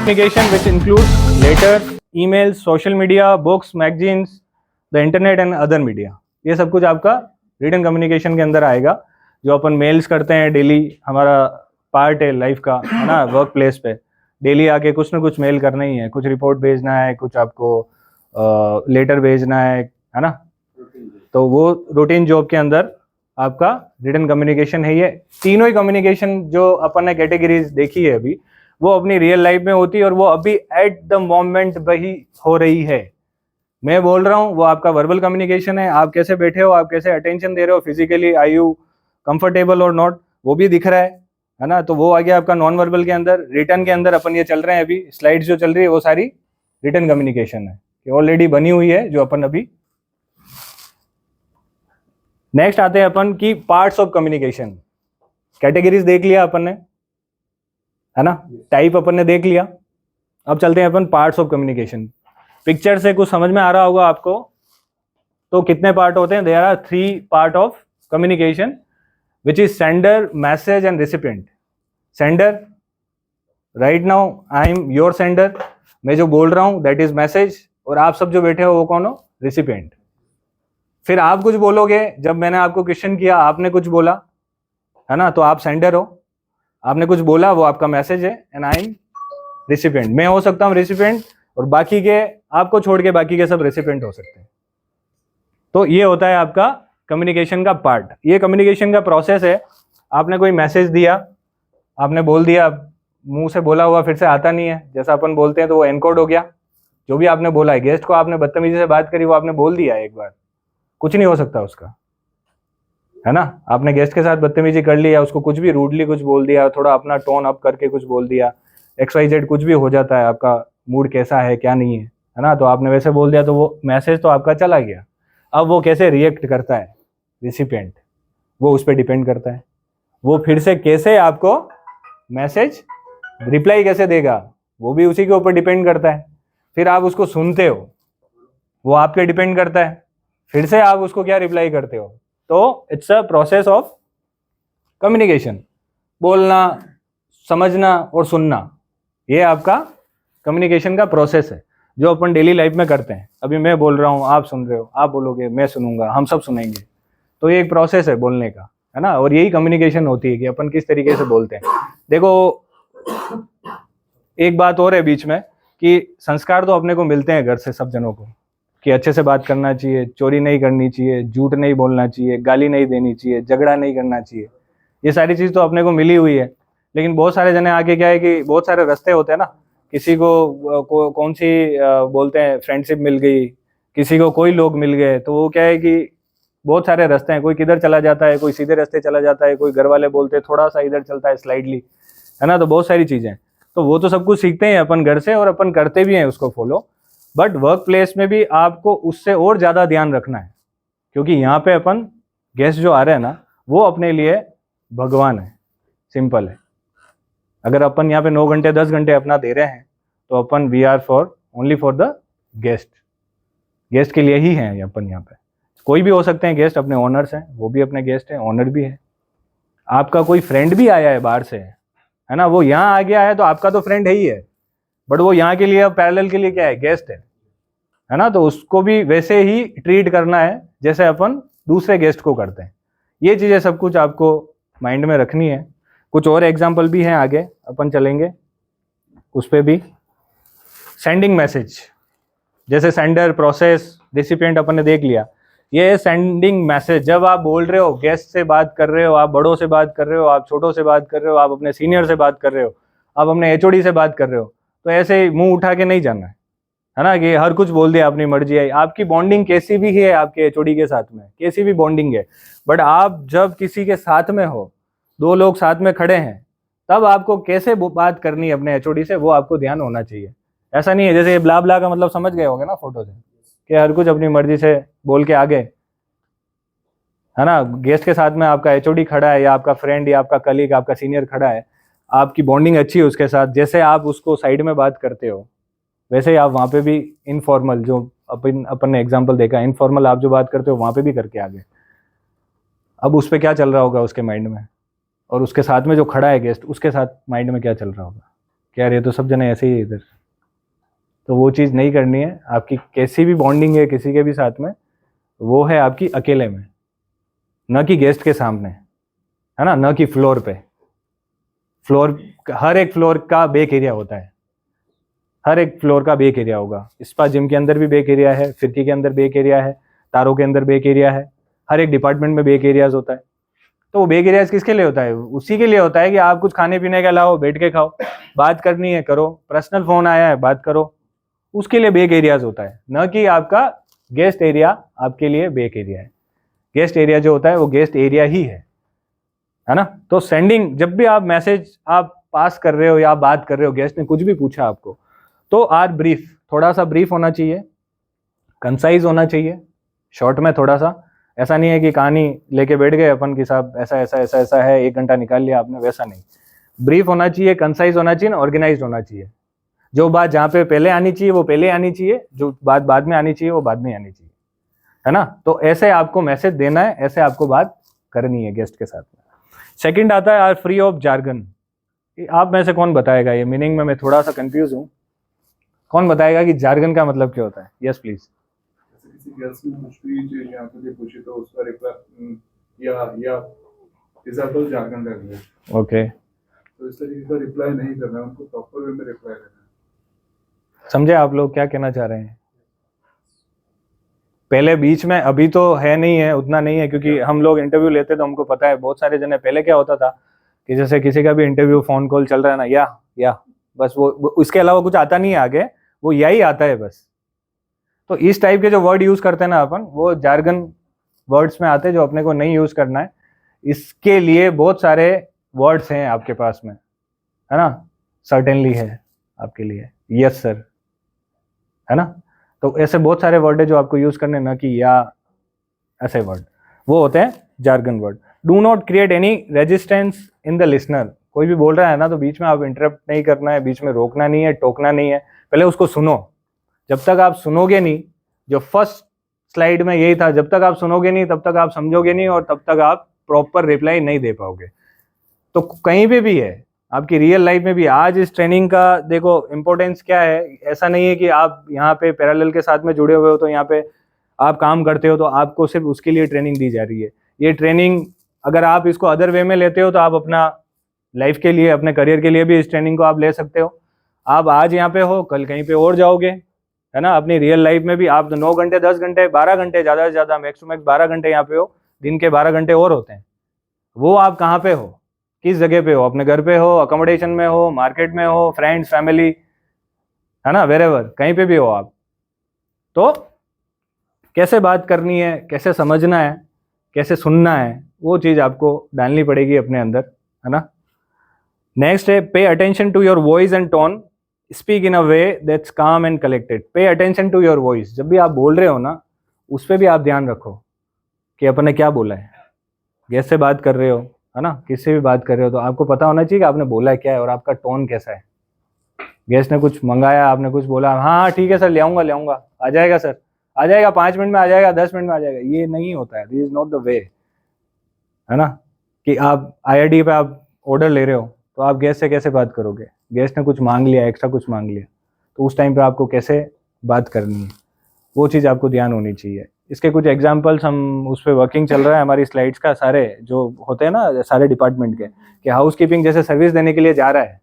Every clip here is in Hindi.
communication which includes letters, emails, social media, books, magazines, the internet and other media. ये सब कुछ आपका रिटन कम्युनिकेशन के अंदर आएगा। जो अपन मेल्स करते हैं डेली, हमारा पार्ट है लाइफ का, है ना, वर्क प्लेस पे डेली आके कुछ ना कुछ मेल करना ही है, कुछ रिपोर्ट भेजना है, कुछ आपको लेटर भेजना है ना। तो वो रूटीन जॉब के अंदर आपका रिटन कम्युनिकेशन है। ये तीनों ही कम्युनिकेशन जो अपन ने कैटेगरीज देखी है अभी, वो अपनी रियल लाइफ में होती है और वो अभी एट द मोमेंट वही हो रही है। मैं बोल रहा हूँ वो आपका वर्बल कम्युनिकेशन है, आप कैसे बैठे हो, आप कैसे अटेंशन दे रहे हो, फिजिकली आर यू कंफर्टेबल और नॉट, वो भी दिख रहा है ना। तो वो आ गया आपका नॉन वर्बल के अंदर। रिटन के अंदर अपन ये चल रहे हैं अभी, स्लाइड्स जो चल रही है वो सारी रिटन कम्युनिकेशन है, ऑलरेडी बनी हुई है जो अपन अभी। नेक्स्ट आते हैं अपन की पार्ट्स ऑफ कम्युनिकेशन। कैटेगरीज देख लिया अपन ने, है ना, टाइप अपन ने देख लिया। अब चलते हैं अपन पार्ट्स ऑफ कम्युनिकेशन। पिक्चर से कुछ समझ में आ रहा होगा आपको। तो कितने पार्ट होते हैं? There are 3 part of communication which is sender, message and recipient. Sender, right now I am your sender, मैं जो बोल रहा हूं दैट इज मैसेज, और आप सब जो बैठे हो वो कौन हो? रिसिपिएंट। फिर आप कुछ बोलोगे, जब मैंने आपको क्वेश्चन किया आपने कुछ बोला, है ना, तो आप सेंडर हो, आपने कुछ बोला, वो आपका मैसेज है, एंड आई एम रिसिपिएंट। मैं हो सकता हूँ रिसिपिएंट और बाकी के, आपको छोड़ के बाकी के सब रेसिपिएंट हो सकते हैं। तो ये होता है आपका कम्युनिकेशन का पार्ट। ये कम्युनिकेशन का प्रोसेस है। आपने कोई मैसेज दिया, आपने बोल दिया, मुंह से बोला हुआ फिर से आता नहीं है, जैसा अपन बोलते हैं, तो वो एनकोड हो गया। जो भी आपने बोला है, गेस्ट को आपने बदतमीजी से बात करी, वो आपने बोल दिया है एक बार, कुछ नहीं हो सकता उसका, है ना। आपने गेस्ट के साथ बदतमीजी कर ली, या उसको कुछ भी रूडली कुछ बोल दिया, थोड़ा अपना टोन अप करके कुछ बोल दिया, XYZ कुछ भी हो जाता है, आपका मूड कैसा है क्या नहीं है ना, तो आपने वैसे बोल दिया, तो वो मैसेज तो आपका चला गया। अब वो कैसे रिएक्ट करता है रिसिपिएंट, वो उस पर डिपेंड करता है। वो फिर से कैसे आपको मैसेज रिप्लाई कैसे देगा, वो भी उसी के ऊपर डिपेंड करता है। फिर आप उसको सुनते हो, वो आप पे डिपेंड करता है, फिर से आप उसको क्या रिप्लाई करते हो। तो it's a process of communication. बोलना, समझना और सुनना, ये आपका कम्युनिकेशन का प्रोसेस है जो अपन डेली लाइफ में करते हैं। अभी मैं बोल रहा हूँ, आप सुन रहे हो, आप बोलोगे, मैं सुनूंगा, हम सब सुनेंगे। तो ये एक प्रोसेस है बोलने का, है ना। और यही कम्युनिकेशन होती है कि अपन किस तरीके से बोलते हैं। देखो, एक बात और है बीच में कि संस्कार तो अपने को मिलते हैं घर से सब जनों को, कि अच्छे से बात करना चाहिए, चोरी नहीं करनी चाहिए, झूठ नहीं बोलना चाहिए, गाली नहीं देनी चाहिए, झगड़ा नहीं करना चाहिए। ये सारी चीज़ तो अपने को मिली हुई है। लेकिन बहुत सारे जने आगे क्या है कि बहुत सारे रास्ते होते हैं ना, किसी को कौन सी बोलते हैं फ्रेंडशिप मिल गई, किसी को कोई लोग मिल गए, तो वो क्या है कि बहुत सारे रास्ते हैं, कोई किधर चला जाता है, कोई सीधे रास्ते चला जाता है, कोई घर वाले बोलते हैं थोड़ा सा इधर चलता है स्लाइडली, है ना। तो बहुत सारी चीज़ें, तो वो तो सब कुछ सीखते हैं अपन घर से और अपन करते भी हैं उसको फॉलो। बट वर्क प्लेस में भी आपको उससे और ज़्यादा ध्यान रखना है, क्योंकि यहाँ पे अपन गेस्ट जो आ रहे हैं ना, वो अपने लिए भगवान है। सिंपल है। अगर अपन यहाँ पे 9 घंटे 10 घंटे अपना दे रहे हैं, तो अपन we are for only for the guest, guest के लिए ही हैं अपन यहाँ पे। कोई भी हो सकते हैं गेस्ट, अपने ओनर्स हैं, वो भी अपने गेस्ट हैं, ओनर भी है। आपका कोई फ्रेंड भी आया है बाहर से, है ना, वो यहाँ आ गया है, तो आपका तो फ्रेंड है ही है, बट वो यहाँ के लिए पैरेलल के लिए क्या है? गेस्ट है ना। तो उसको भी वैसे ही ट्रीट करना है जैसे अपन दूसरे गेस्ट को करते हैं। ये चीज़ें सब कुछ आपको माइंड में रखनी है। कुछ और एग्जाम्पल भी हैं, आगे अपन चलेंगे उस पर भी। सेंडिंग मैसेज, जैसे सेंडर, प्रोसेस, रिसिपिएंट अपन ने देख लिया। ये सेंडिंग मैसेज, जब आप बोल रहे हो, गेस्ट से बात कर रहे हो, आप बड़ों से बात कर रहे हो, आप छोटों से बात कर रहे हो, आप अपने सीनियर से बात कर रहे हो, आप अपने HOD से बात कर रहे हो, तो ऐसे मुंह उठा के नहीं जाना है ना, कि हर कुछ बोल दिया, अपनी मर्जी आई। आपकी बॉन्डिंग कैसी भी है आपके HOD के साथ में, कैसी भी बॉन्डिंग है, बट आप जब किसी के साथ में हो, 2 लोग साथ में खड़े हैं, तब आपको कैसे बात करनी है अपने HOD से, वो आपको ध्यान होना चाहिए। ऐसा नहीं है, जैसे ये ब्ला ब्ला का मतलब समझ गए होंगे ना फोटो से, कि हर कुछ अपनी मर्जी से बोल के आगे, है ना। गेस्ट के साथ में आपका HOD खड़ा है, या आपका फ्रेंड, या आपका कलीग, आपका सीनियर खड़ा है, आपकी बॉन्डिंग अच्छी है उसके साथ, जैसे आप उसको साइड में बात करते हो, वैसे ही आप वहाँ पे भी इनफॉर्मल, जो अपन ने एग्जांपल देखा, इनफॉर्मल आप जो बात करते हो वहाँ पे भी करके आगे। अब उस पर क्या चल रहा होगा उसके माइंड में, और उसके साथ में जो खड़ा है गेस्ट, उसके साथ माइंड में क्या चल रहा होगा। कि यार ये तो सब जने ऐसे ही है इधर। तो वो चीज़ नहीं करनी है। आपकी कैसी भी बॉन्डिंग है किसी के भी साथ में, वो है आपकी अकेले में, न कि गेस्ट के सामने, है ना, न कि फ्लोर पे। फ्लोर, हर एक फ्लोर का बेक एरिया होता है, हर एक फ्लोर का बेक एरिया होगा। स्पा जिम के अंदर भी बेक एरिया है, फिरकी के अंदर बेक एरिया है, तारों के अंदर बेक एरिया है, हर एक डिपार्टमेंट में बेक एरियाज होता है। तो वो बेक एरियाज किसके लिए होता है? उसी के लिए होता है कि आप कुछ खाने पीने का लाओ, बैठ के खाओ, बात करनी है करो, पर्सनल फोन आया है बात करो, उसके लिए बेक एरियाज होता है, न कि आपका गेस्ट एरिया आपके लिए बेक एरिया है। गेस्ट एरिया जो होता है वो गेस्ट एरिया ही है ना। तो सेंडिंग, जब भी आप मैसेज आप पास कर रहे हो या आप बात कर रहे हो, गेस्ट ने कुछ भी पूछा आपको, तो आर ब्रीफ, थोड़ा सा ब्रीफ होना चाहिए, कंसाइज होना चाहिए, शॉर्ट में थोड़ा सा। ऐसा नहीं है कि कहानी लेके बैठ गए अपन कि साहब ऐसा ऐसा ऐसा ऐसा है, 1 घंटा निकाल लिया आपने, वैसा नहीं। ब्रीफ होना चाहिए, कंसाइज होना चाहिए, ऑर्गेनाइज होना चाहिए। जो बात जहाँ पे पहले आनी चाहिए वो पहले आनी चाहिए, जो बात बाद में आनी चाहिए वो बाद में आनी चाहिए, है ना। तो ऐसे आपको मैसेज देना है, ऐसे आपको बात करनी है गेस्ट के साथ में। सेकंड आता है आर फ्री ऑफ जार्गन। आप में से कौन बताएगा, ये मीनिंग में मैं थोड़ा सा कंफ्यूज हूँ, कौन बताएगा कि जार्गन का मतलब क्या होता है? Yes please. किसी गेस्ट ने कुछ भी चीज यहाँ पे पूछी तो उसका रिप्लाई या एग्जांपल जार्गन कर दिया। ओके, तो इस तरीके का रिप्लाई नहीं करना, उनको प्रॉपर वे में रिप्लाई करना। समझे आप लोग क्या कहना चाह रहे हैं? पहले बीच में, अभी तो है नहीं है, उतना नहीं है, क्योंकि हम लोग इंटरव्यू लेते तो हमको पता है बहुत सारे जने। पहले क्या होता था कि जैसे किसी का भी इंटरव्यू फोन कॉल चल रहा है ना, या बस वो उसके अलावा कुछ आता नहीं है आगे, वो या ही आता है बस। तो इस टाइप के जो वर्ड यूज करते हैं ना अपन, वो जार्गन वर्ड्स में आते हैं जो अपने को नहीं यूज करना है। इसके लिए बहुत सारे वर्ड्स हैं आपके पास में, है ना। सर्टेनली है आपके लिए, यस सर, है ना। तो ऐसे बहुत सारे वर्ड है जो आपको यूज करने, ना कि या ऐसे वर्ड, वो होते हैं jargon word. Do not create any resistance in the listener. कोई भी बोल रहा है ना, तो बीच में आप इंटरप्ट नहीं करना है, बीच में रोकना नहीं है, टोकना नहीं है, पहले उसको सुनो। जब तक आप सुनोगे नहीं, जो फर्स्ट स्लाइड में यही था, जब तक आप सुनोगे नहीं तब तक आप समझोगे नहीं, और तब तक आप प्रॉपर रिप्लाई नहीं दे पाओगे। तो कहीं पे भी है, आपकी रियल लाइफ में भी, आज इस ट्रेनिंग का देखो इंपॉर्टेंस क्या है। ऐसा नहीं है कि आप यहाँ पे पैरेलल के साथ में जुड़े हुए हो तो यहाँ पे आप काम करते हो तो आपको सिर्फ उसके लिए ट्रेनिंग दी जा रही है। ये ट्रेनिंग अगर आप इसको अदर वे में लेते हो तो आप अपना लाइफ के लिए, अपने करियर के लिए भी इस ट्रेनिंग को आप ले सकते हो। आप आज यहाँ पे हो, कल कहीं पे और जाओगे, है ना। अपनी रियल लाइफ में भी आप 9 घंटे, 10 घंटे, 12 घंटे, ज़्यादा से ज़्यादा मैक्स टू मैक्स 12 घंटे यहाँ पे हो, दिन के 12 घंटे और होते हैं। वो आप कहाँ पे हो, किस जगह पे हो? अपने घर पे हो, अकोमोडेशन में हो, मार्केट में हो, फ्रेंड्स, फैमिली, है ना, वेरेवर, कहीं पे भी हो आप। तो कैसे बात करनी है, कैसे समझना है, कैसे सुनना है, वो चीज़ आपको डालनी पड़ेगी अपने अंदर, है ना। नेक्स्ट है pay attention to your voice and tone, speak in a way that's calm and collected. Pay attention to your voice, जब भी आप बोल रहे हो ना, उस पर भी आप ध्यान रखो कि अपन ने क्या बोला है। गेस्ट से बात कर रहे हो, है ना, किससे भी बात कर रहे हो, तो आपको पता होना चाहिए कि आपने बोला है क्या है और आपका टोन कैसा है। गेस्ट ने कुछ मंगाया, आपने कुछ बोला, हाँ ठीक है सर, ले आऊँगा ले आऊँगा, आ जाएगा सर, आ जाएगा, 5 मिनट में आ जाएगा, 10 मिनट में आ जाएगा, ये नहीं होता है। This is not the way, है ना। कि आप IRD पे आप ऑर्डर ले रहे हो तो आप गेस्ट से कैसे बात करोगे? गेस्ट ने कुछ मांग लिया, एक्स्ट्रा कुछ मांग लिया, तो उस टाइम पे आपको कैसे बात करनी है, वो चीज़ आपको ध्यान होनी चाहिए। इसके कुछ एग्जांपल्स, हम उस पर वर्किंग चल रहा है हमारी स्लाइड्स का, सारे जो होते हैं ना सारे डिपार्टमेंट के, कि हाउस कीपिंग जैसे सर्विस देने के लिए जा रहा है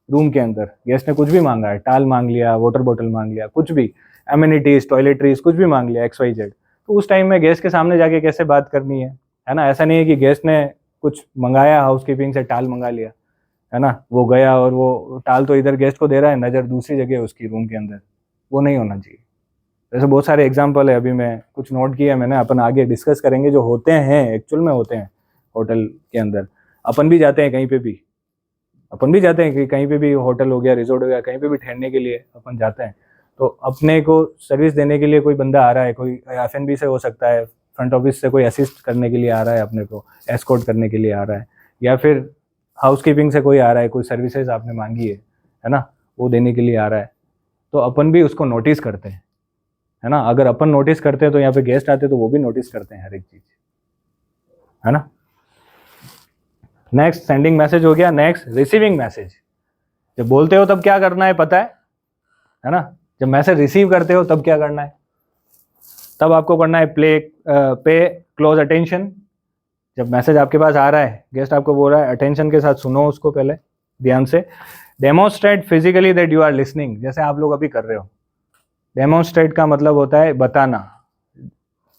रूम के अंदर, गेस्ट ने कुछ भी मांगा है, टाल मांग लिया, वाटर बॉटल मांग लिया, कुछ भी, एमिनिटीज, टॉयलेटरीज, कुछ भी मांग लिया, XYZ, तो उस टाइम में गेस्ट के सामने जाके कैसे बात करनी है ना। ऐसा नहीं है कि गेस्ट ने कुछ मंगाया, हाउस कीपिंग से टाल मंगा लिया, है ना, वो गया और वो टाल तो इधर गेस्ट को दे रहा है, नज़र दूसरी जगह है उसकी रूम के अंदर, वो नहीं होना चाहिए। ऐसे बहुत सारे एग्जाम्पल है, अभी मैं कुछ नोट किया मैंने, अपन आगे डिस्कस करेंगे, जो होते हैं एक्चुअल में होते हैं होटल के अंदर। अपन भी जाते हैं कहीं पे भी, अपन भी जाते हैं कि कहीं पे भी, होटल हो गया, रिजॉर्ट हो गया, कहीं पे भी ठहरने के लिए अपन जाते हैं, तो अपने को सर्विस देने के लिए कोई बंदा आ रहा है, कोई FNB से हो सकता है, फ्रंट ऑफिस से कोई असिस्ट करने के लिए आ रहा है, अपने को एस्कॉर्ट करने के लिए आ रहा है, या फिर हाउस कीपिंग से कोई आ रहा है, कोई सर्विसेज आपने मांगी है ना, वो देने के लिए आ रहा है, तो अपन भी उसको नोटिस करते हैं, है ना। अगर अपन नोटिस करते हैं तो यहाँ पे गेस्ट आते हैं तो वो भी नोटिस करते हैं हर एक चीज, है ना। नेक्स्ट सेंडिंग मैसेज हो गया, नेक्स्ट रिसीविंग मैसेज। जब बोलते हो तब क्या करना है पता है ना? जब मैसेज रिसीव करते हो तब क्या करना है? तब आपको करना है पे क्लोज अटेंशन। जब मैसेज आपके पास आ रहा है, गेस्ट आपको बोल रहा है, अटेंशन के साथ सुनो उसको पहले ध्यान से। Demonstrate physically that you are listening, जैसे आप लोग अभी कर रहे हो। डेमोन्स्ट्रेट का मतलब होता है बताना,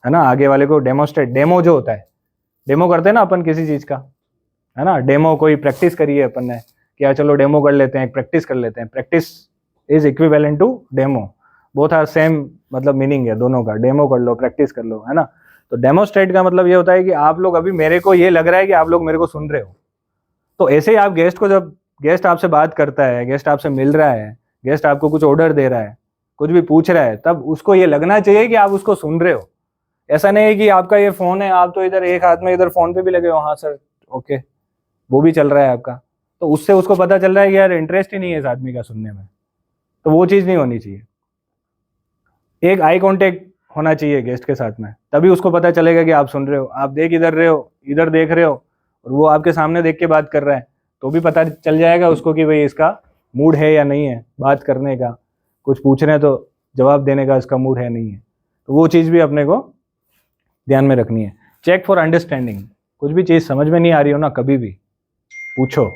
है ना, आगे वाले को। डेमोन्स्ट्रेट, डेमो जो होता है, डेमो करते हैं ना अपन किसी चीज़ का, है ना। डेमो कोई प्रैक्टिस करी है अपन ने, क्या चलो डेमो कर लेते हैं, प्रैक्टिस कर लेते हैं। Practice is equivalent to demo, both are same, मतलब मीनिंग है दोनों का। डेमो कर लो, प्रैक्टिस कर लो, है ना। तो डेमोस्ट्रेट का मतलब ये होता है कि आप लोग अभी, मेरे को ये लग रहा है कि आप लोग मेरे को सुन रहे हो। तो ऐसे ही आप गेस्ट को, जब गेस्ट आपसे बात करता है, गेस्ट आपसे मिल रहा है, गेस्ट आपको कुछ ऑर्डर दे रहा है, कुछ भी पूछ रहा है, तब उसको ये लगना चाहिए कि आप उसको सुन रहे हो। ऐसा नहीं है कि आपका ये फोन है, आप तो इधर एक हाथ में इधर फोन पे भी लगे हो, हाँ सर ओके, वो भी चल रहा है आपका, तो उससे उसको पता चल रहा है कि यार इंटरेस्ट ही नहीं है इस आदमी का सुनने में। तो वो चीज़ नहीं होनी चाहिए। एक आई कांटेक्ट होना चाहिए गेस्ट के साथ में, तभी उसको पता चलेगा कि आप सुन रहे हो। आप देख इधर रहे हो, इधर देख रहे हो, और वो आपके सामने देख के बात कर रहा है, तो भी पता चल जाएगा उसको कि भाई इसका मूड है या नहीं है बात करने का, कुछ पूछ रहे हैं तो जवाब देने का इसका मूड है नहीं है। तो वो चीज़ भी अपने को ध्यान में रखनी है। चेक फॉर अंडरस्टैंडिंग, कुछ भी चीज़ समझ में नहीं आ रही हो ना, कभी भी पूछो।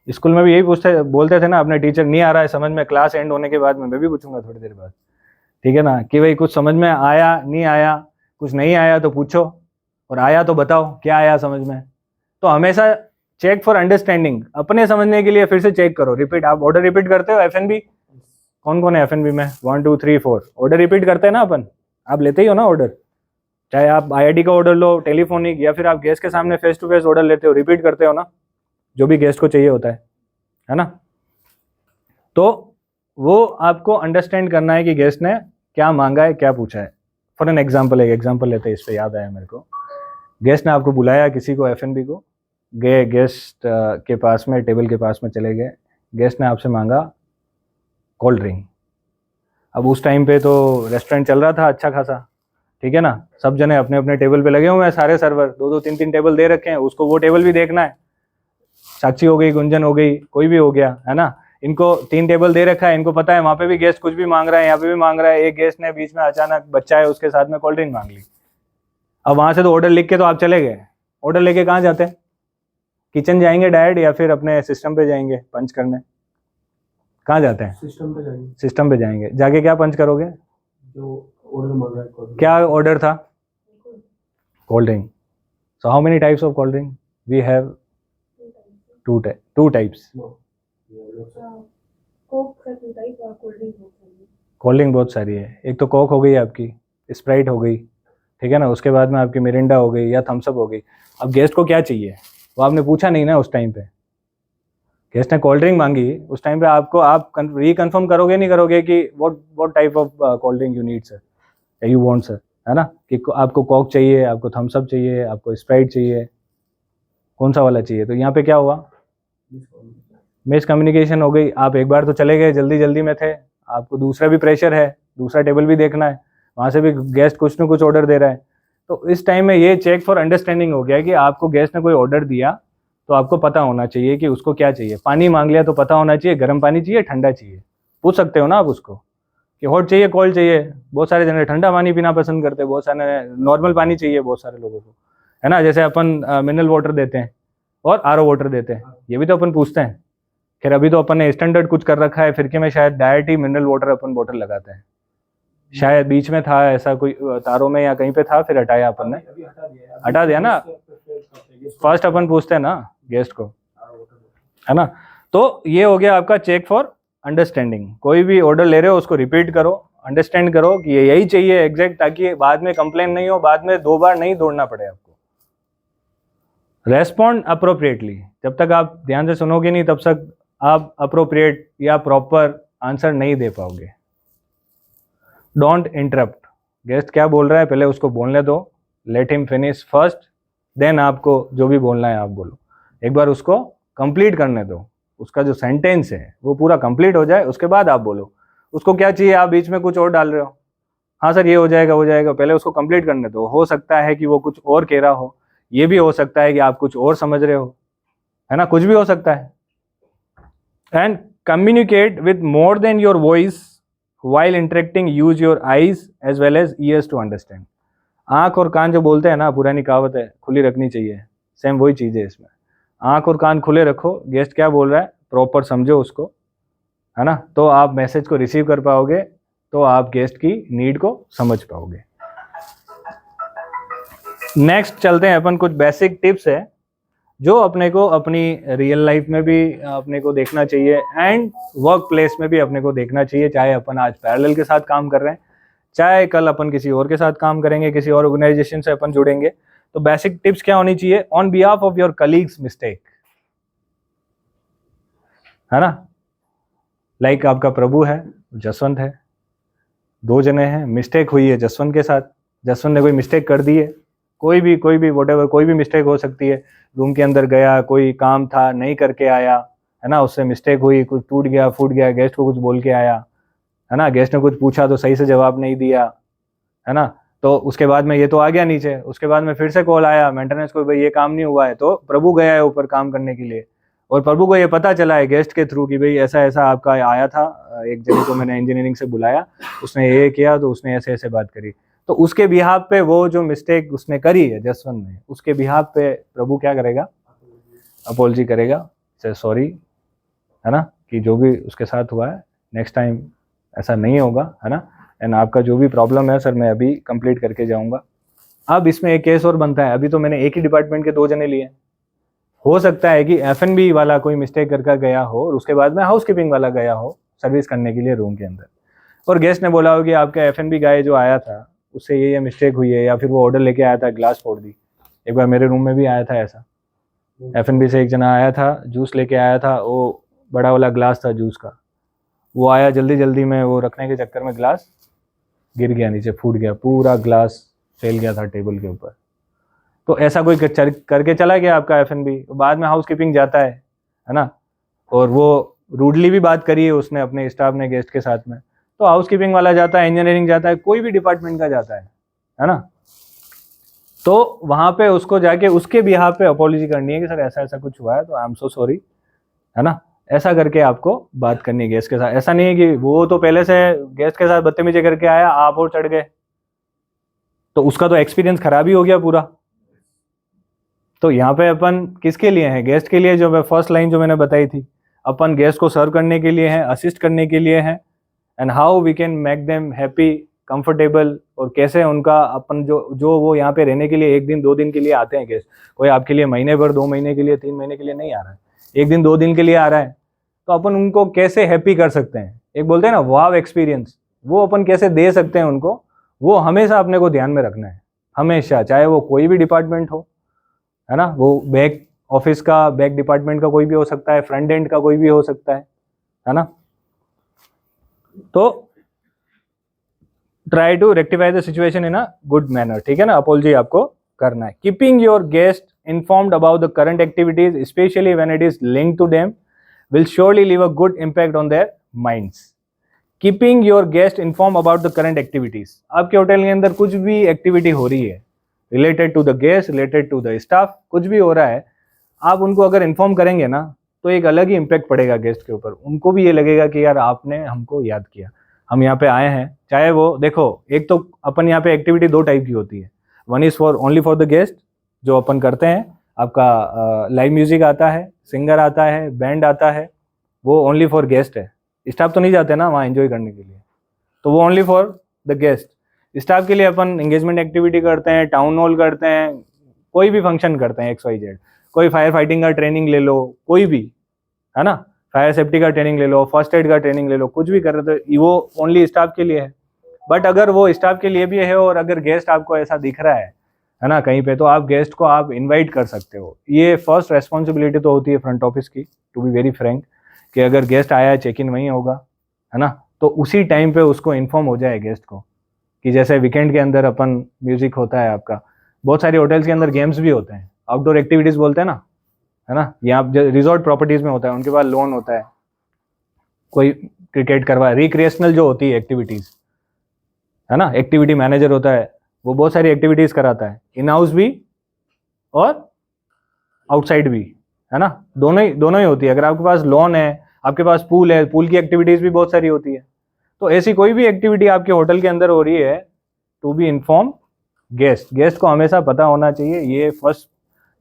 स्कूल में भी यही बोलते थे ना अपने टीचर, नहीं आ रहा है समझ में, क्लास एंड होने के बाद में मैं भी पूछूंगा थोड़ी देर बाद, ठीक है ना, कि भाई कुछ समझ में आया नहीं आया, कुछ नहीं आया तो पूछो, और आया तो बताओ क्या आया समझ में। तो हमेशा चेक फॉर अंडरस्टैंडिंग, अपने समझने के लिए फिर से चेक करो। रिपीट, आप ऑर्डर रिपीट करते हो एफएनबी? कौन कौन है एफएनबी में? 1 2 3 4 ऑर्डर रिपीट करते हैं ना अपन, आप लेते ही हो ना ऑर्डर, चाहे आप आईआईटी का ऑर्डर लो, टेलीफोनिक, या फिर आप गेस्ट के सामने फेस टू फेस ऑर्डर लेते हो, रिपीट करते हो ना, जो भी गेस्ट को चाहिए होता है ना। तो वो आपको अंडरस्टैंड करना है कि गेस्ट ने क्या मांगा है, क्या पूछा है। फॉर एन एग्जाम्पल, एक एग्जाम्पल लेते हैं, इस पर याद आया मेरे को। गेस्ट ने आपको बुलाया, किसी को, एफएनबी को, गए गेस्ट के पास में, टेबल के पास में चले गए, गेस्ट ने आपसे मांगा कोल्ड ड्रिंक। अब उस टाइम पे तो रेस्टोरेंट चल रहा था अच्छा खासा, ठीक है ना, सब जने अपने अपने टेबल पे लगे हुए हैं, सारे सर्वर 2 2 3 3 टेबल दे रखे हैं, उसको वो टेबल भी देखना है। साक्षी हो गई, गुंजन हो गई, कोई भी हो गया, है ना, इनको 3 टेबल दे रखा है, इनको पता है वहाँ पे भी गेस्ट कुछ भी मांग रहा है, यहाँ पे भी मांग रहा है। एक गेस्ट ने बीच में अचानक, बच्चा है उसके साथ में, कोल्ड ड्रिंक मांग ली। अब वहाँ से तो ऑर्डर लिख के तो आप चले गए, ऑर्डर लेके कहाँ जाते हैं? किचन जाएंगे डायरेक्ट, या फिर अपने सिस्टम पे जाएंगे पंच करने? कहाँ जाते हैं? सिस्टम पे जाएंगे। सिस्टम पे जाएंगे, जाके क्या पंच करोगे? जो ऑर्डर मांगा है कोल्ड क्या ऑर्डर था? Cold drink. So how many types of cold drink we have? two types. Cold drink बहुत सारी है। एक तो कोक हो गई आपकी, स्प्राइट हो गई, ठीक है ना, उसके बाद में आपकी मिरिंडा हो गई या थम्सअप हो गई। अब गेस्ट को क्या चाहिए वो आपने पूछा नहीं ना उस टाइम पे। गेस्ट ने कोल्ड ड्रिंक मांगी, उस टाइम पे आपको, आप रिकन्फर्म करोगे नहीं करोगे कि what type of cold drink you need sir, या यू वांट सर, है ना, कि आपको कोक चाहिए, आपको थम्सअप चाहिए, आपको स्प्राइट चाहिए, कौन सा वाला चाहिए। तो यहाँ पे क्या हुआ? मिसकम्युनिकेशन हो गई। आप एक बार तो चले गए, जल्दी जल्दी में थे, आपको दूसरा भी प्रेशर है, दूसरा टेबल भी देखना है, वहाँ से भी गेस्ट कुछ न कुछ ऑर्डर दे रहा है। तो इस टाइम में ये चेक फॉर अंडरस्टैंडिंग हो गया कि आपको गेस्ट ने कोई ऑर्डर दिया तो आपको पता होना चाहिए कि उसको क्या चाहिए। पानी मांग लिया तो पता होना चाहिए गर्म पानी चाहिए, ठंडा चाहिए, पूछ सकते हो ना आप उसको कि हॉट चाहिए, कोल्ड चाहिए। बहुत सारे जने ठंडा पानी पीना पसंद करते हैं, बहुत सारे नॉर्मल पानी चाहिए बहुत सारे लोगों को, है ना। जैसे अपन मिनरल वाटर देते हैं और आरओ वाटर देते हैं, ये भी तो अपन पूछते हैं। खैर अभी तो अपन ने स्टैंडर्ड कुछ कर रखा है, फिरके में शायद डायरेक्ट ही मिनरल वाटर अपन बोतल लगाते हैं, शायद बीच में था ऐसा कोई तारों में या कहीं पे था, फिर हटाया अपन ने, हटा दिया ना। फर्स्ट अपन पूछते हैं ना गेस्ट को, है ना। तो ये हो गया आपका चेक फॉर अंडरस्टैंडिंग। कोई भी ऑर्डर ले रहे हो उसको रिपीट करो, अंडरस्टैंड करो कि ये यही चाहिए एग्जैक्ट, ताकि बाद में कंप्लेन नहीं हो, बाद में 2 बार नहीं दौड़ना पड़े आपको। रेस्पॉन्ड अप्रोप्रिएटली, जब तक आप ध्यान से सुनोगे नहीं तब तक आप अप्रोप्रिएट या प्रॉपर आंसर नहीं दे पाओगे। डोंट इंटरप्ट, गेस्ट क्या बोल रहा है पहले उसको बोलने दो, let him finish first, then आपको जो भी बोलना है आप बोलो। एक बार उसको कंप्लीट करने दो, उसका जो सेंटेंस है वो पूरा कंप्लीट हो जाए, उसके बाद आप बोलो। उसको क्या चाहिए, आप बीच में कुछ और डाल रहे हो, हाँ सर ये हो जाएगा, पहले उसको कंप्लीट करने दो। हो सकता है कि वो कुछ और कह रहा हो, ये भी हो सकता है कि आप कुछ और समझ रहे हो, है ना, कुछ भी हो सकता है। And communicate with more than your voice while interacting. Use your eyes as well as ears to understand. आंख और कान जो बोलते हैं ना, पुरानी कहावत है, खुली रखनी चाहिए, सेम वही चीज़ है इसमें। आंख और कान खुले रखो, गेस्ट क्या बोल रहा है प्रॉपर समझो उसको, है ना, तो आप मैसेज को रिसीव कर पाओगे, तो आप गेस्ट की नीड को समझ पाओगे। नेक्स्ट चलते हैं अपन, कुछ बेसिक टिप्स है जो अपने को अपनी रियल लाइफ में भी अपने को देखना चाहिए एंड वर्क प्लेस में भी अपने को देखना चाहिए। चाहे अपन आज पैरेलल के साथ काम कर रहे हैं, चाहे कल अपन किसी और के साथ काम करेंगे, किसी और ऑर्गेनाइजेशन से अपन जुड़ेंगे, तो बेसिक टिप्स क्या होनी चाहिए? On behalf of your colleagues mistake, है ना, लाइक आपका प्रभु है, जसवंत है, दो जने हैं, मिस्टेक हुई है जसवंत के साथ, जसवंत ने कोई मिस्टेक कर दी है, कोई भी व्हाटएवर, कोई भी मिस्टेक हो सकती है। रूम के अंदर गया, कोई काम था नहीं करके आया, है ना, उससे मिस्टेक हुई, कुछ टूट गया फूट गया, गेस्ट को कुछ बोल के आया, है ना, गेस्ट ने कुछ पूछा तो सही से जवाब नहीं दिया, है ना, तो उसके बाद में ये तो आ गया नीचे, उसके बाद में फिर से कॉल आया मेंटेनेंस को, भाई ये काम नहीं हुआ है, तो प्रभु गया है ऊपर काम करने के लिए, और प्रभु को ये पता चला है गेस्ट के थ्रू कि भाई ऐसा ऐसा आपका आया था, एक जने को मैंने इंजीनियरिंग से बुलाया, उसने ये किया, तो उसने ऐसे ऐसे बात करी, तो उसके बिहाफ पे वो जो मिस्टेक उसने करी है जसवंत ने, उसके बिहाफ पे प्रभु क्या करेगा? अपॉलजी करेगा, से सॉरी, है ना, कि जो भी उसके साथ हुआ है नेक्स्ट टाइम ऐसा नहीं होगा, है ना, एंड आपका जो भी प्रॉब्लम है सर मैं अभी कंप्लीट करके जाऊंगा। अब इसमें एक केस और बनता है, अभी तो मैंने एक ही डिपार्टमेंट के दो जने लिए, हो सकता है कि F&B वाला कोई मिस्टेक करके गया हो और उसके बाद में हाउसकीपिंग वाला गया हो सर्विस करने के लिए रूम के अंदर, और गेस्ट ने बोला हो कि आपका F&B गाय जो आया था उससे ये मिस्टेक हुई है, या फिर वो ऑर्डर लेके आया था ग्लास फोड़ दी। एक बार मेरे रूम में भी आया था ऐसा, F&B से एक जना आया था, जूस लेके आया था, वो बड़ा वाला ग्लास था जूस का, वो आया जल्दी जल्दी में, वो रखने के चक्कर में ग्लास गिर गया नीचे, फूट गया, पूरा ग्लास फैल गया था टेबल के ऊपर। तो ऐसा कोई करके चला गया आपका F&B, बाद में हाउसकीपिंग जाता है ना, और वो रूडली भी बात करी है उसने अपने स्टाफ ने गेस्ट के साथ में, तो हाउसकीपिंग वाला जाता है, इंजीनियरिंग जाता है, कोई भी डिपार्टमेंट का जाता है ना, तो वहां पे उसको जाके उसके बिहाफ पे अपॉलॉजी करनी है कि सर ऐसा ऐसा कुछ हुआ है, तो आई एम सो सॉरी, है ना, ऐसा करके आपको बात करनी है गेस्ट के साथ। ऐसा नहीं है कि वो तो पहले से गेस्ट के साथ बदतमीजी करके आया, आप और चढ़ गए, तो उसका तो एक्सपीरियंस खराब ही हो गया पूरा। तो यहाँ पे अपन किसके लिए हैं? गेस्ट के लिए। जो मैं फर्स्ट लाइन जो मैंने बताई थी, अपन गेस्ट को सर्व करने के लिए हैं, असिस्ट करने के लिए हैं, and how we can make them happy, comfortable, और कैसे उनका अपन जो वो यहाँ पे रहने के लिए 1 दिन 2 दिन के लिए आते हैं गेस्ट, कोई आपके लिए महीने भर 2 महीने के लिए 3 महीने के लिए नहीं आ रहा है, 1 दिन 2 दिन के लिए आ रहा है, तो अपन उनको कैसे हैप्पी कर सकते हैं? एक बोलते हैं ना वाव एक्सपीरियंस, वो अपन कैसे दे सकते हैं उनको, वो हमेशा अपने को ध्यान में रखना है, हमेशा, चाहे वो कोई भी डिपार्टमेंट हो, है ना, वो बैक ऑफिस का, बैक डिपार्टमेंट का कोई भी हो सकता है, फ्रंट एंड का कोई भी हो सकता है ना, तो try to rectify the situation in a good manner, ठीक है ना, अपॉलजी आपको करना है। Keeping your guest informed about the current activities specially when it is linked to them will surely leave a good impact on their minds. Keeping your guest inform about the current activities, आपके होटल के अंदर कुछ भी एक्टिविटी हो रही है related to the guest, related to the staff, कुछ भी हो रहा है, आप उनको अगर इन्फॉर्म करेंगे ना, तो एक अलग ही इम्पैक्ट पड़ेगा गेस्ट के ऊपर, उनको भी ये लगेगा कि यार आपने हमको याद किया, हम यहाँ पे आए हैं। चाहे वो देखो, एक तो अपन यहाँ पे एक्टिविटी 2 टाइप की होती है, one is for only for the guest, जो अपन करते हैं, आपका लाइव म्यूजिक आता है, सिंगर आता है, बैंड आता है, वो ओनली फॉर गेस्ट है, स्टाफ तो नहीं जाते ना वहाँ एंजॉय करने के लिए, तो वो only for the guest. Staff के लिए अपन एंगेजमेंट एक्टिविटी करते हैं, टाउन हॉल करते हैं, कोई भी फंक्शन करते हैं XYZ, कोई फायर फाइटिंग का ट्रेनिंग ले लो, कोई भी, है ना, फायर सेफ्टी का ट्रेनिंग ले लो, फर्स्ट एड का ट्रेनिंग ले लो, कुछ भी कर रहे थे, वो ओनली स्टाफ के लिए है। बट अगर वो स्टाफ के लिए भी है और अगर गेस्ट आपको ऐसा दिख रहा है ना कहीं पे, तो आप गेस्ट को आप इनवाइट कर सकते हो। ये फर्स्ट रेस्पॉन्सिबिलिटी तो होती है फ्रंट ऑफिस की, टू बी वेरी फ्रैंक, कि अगर गेस्ट आया है, चेक इन वहीं होगा, है ना, तो उसी टाइम पे उसको इन्फॉर्म हो जाए गेस्ट को, कि जैसे वीकेंड के अंदर अपन म्यूजिक होता है आपका, बहुत सारी होटल्स के अंदर गेम्स भी होते हैं, आउटडोर एक्टिविटीज बोलते हैं ना, है ना, यहाँ रिजॉर्ट प्रॉपर्टीज में होता है, उनके पास लोन होता है, कोई क्रिकेट करवा, रिक्रिएशनल जो होती है एक्टिविटीज, है ना, एक्टिविटी मैनेजर होता है, वो बहुत सारी एक्टिविटीज कराता है, इन हाउस भी और आउटसाइड भी, है ना, दोनों ही होती है। अगर आपके पास लोन है, आपके पास पूल है, पूल की एक्टिविटीज़ भी बहुत सारी होती है। तो ऐसी कोई भी एक्टिविटी आपके होटल के अंदर हो रही है, to be inform guest. Guest को हमेशा पता होना चाहिए। ये फर्स्ट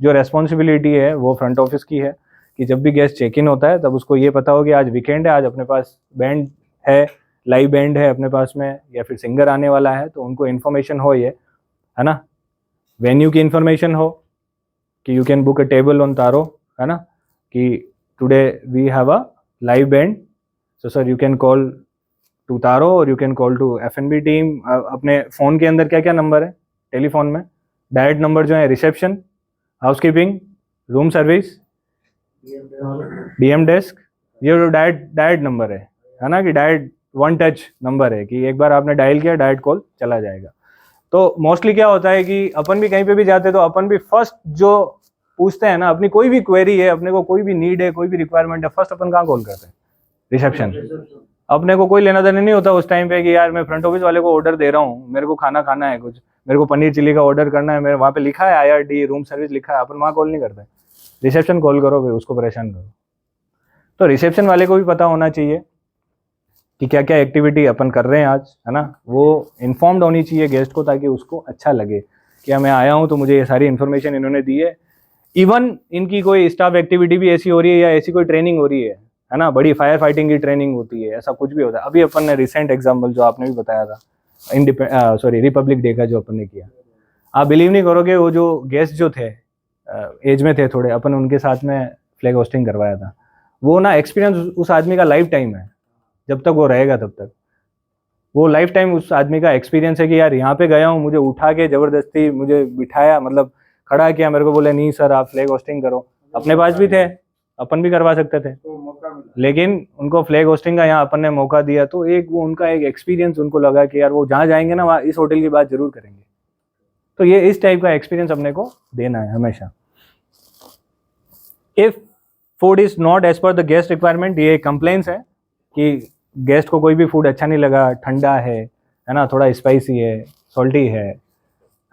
जो रेस्पॉन्सिबिलिटी है वो फ्रंट ऑफिस की है कि जब भी गेस्ट चेक इन होता है तब उसको ये पता हो कि आज वीकेंड है, आज अपने पास बैंड है, लाइव बैंड है अपने पास में, या फिर सिंगर आने वाला है, तो उनको इन्फॉर्मेशन हो ये, है ना। वेन्यू की इन्फॉर्मेशन हो कि you can book a table on Taro, है ना, कि today we have a live band, so sir you can call to Taro और you can call to F&B team. अपने फ़ोन के अंदर क्या क्या नंबर है टेलीफोन में, डायरेक्ट नंबर जो है reception, housekeeping, room service, DM desk, ये डायरेक्ट नंबर है ना, कि डायरेक्ट वन टच नंबर है कि एक बार आपने डायल किया डायरेक्ट कॉल चला जाएगा। तो मोस्टली क्या होता है कि अपन भी कहीं पे भी जाते हैं तो अपन भी फर्स्ट जो पूछते हैं ना, अपनी कोई भी क्वेरी है, अपने को कोई भी नीड है, कोई भी रिक्वायरमेंट है, फर्स्ट अपन कहाँ कॉल करते हैं? रिसेप्शन। अपने को कोई लेना देना नहीं होता उस टाइम पे कि यार मैं फ्रंट ऑफिस वाले को ऑर्डर दे रहा हूँ, मेरे को खाना खाना है, कुछ मेरे को पनीर चिली का ऑर्डर करना है, मेरे वहाँ पे लिखा है IRD रूम सर्विस लिखा है, अपन वहाँ कॉल नहीं करते, रिसेप्शन कॉल करो, फिर उसको परेशान करो। तो रिसेप्शन वाले को भी पता होना चाहिए कि क्या क्या एक्टिविटी अपन कर रहे हैं आज, है ना, वो इन्फॉर्म्ड होनी चाहिए गेस्ट को, ताकि उसको अच्छा लगे कि मैं आया हूँ तो मुझे ये सारी इन्फॉर्मेशन इन्होंने दी है। इवन इनकी कोई स्टाफ एक्टिविटी भी ऐसी हो रही है या ऐसी कोई ट्रेनिंग हो रही है ना, बड़ी फायर फाइटिंग की ट्रेनिंग होती है, ऐसा कुछ भी होता है। अभी अपन ने रिसेंट एग्जाम्पल जो आपने भी बताया था रिपब्लिक डे का जो अपन ने किया, आप बिलीव नहीं करोगे, वो जो गेस्ट जो थे एज में थे थोड़े, अपन उनके साथ में फ्लैग होस्टिंग करवाया था। वो ना एक्सपीरियंस उस आदमी का लाइफ टाइम है, जब तक वो रहेगा तब तक वो लाइफ टाइम उस आदमी का एक्सपीरियंस है कि यार यहाँ पे गया हूँ, मुझे उठा के ज़बरदस्ती मुझे बिठाया, मतलब खड़ा किया, मेरे को बोले नहीं सर आप फ्लैग होस्टिंग करो। अपने पास भी थे, अपन भी करवा सकते थे, तो मौका मिला। लेकिन उनको फ्लैग होस्टिंग का यहाँ अपन ने मौका दिया, तो एक वो उनका एक एक्सपीरियंस उनको लगा कि यार वो जहाँ जाएंगे ना वहाँ इस होटल की बात जरूर करेंगे। तो ये इस टाइप का एक्सपीरियंस अपने को देना है हमेशा। If food is not as per the guest requirement, ये कंप्लेंट्स है कि गेस्ट को कोई भी फूड अच्छा नहीं लगा, ठंडा है ना, थोड़ा स्पाइसी है, सॉल्टी है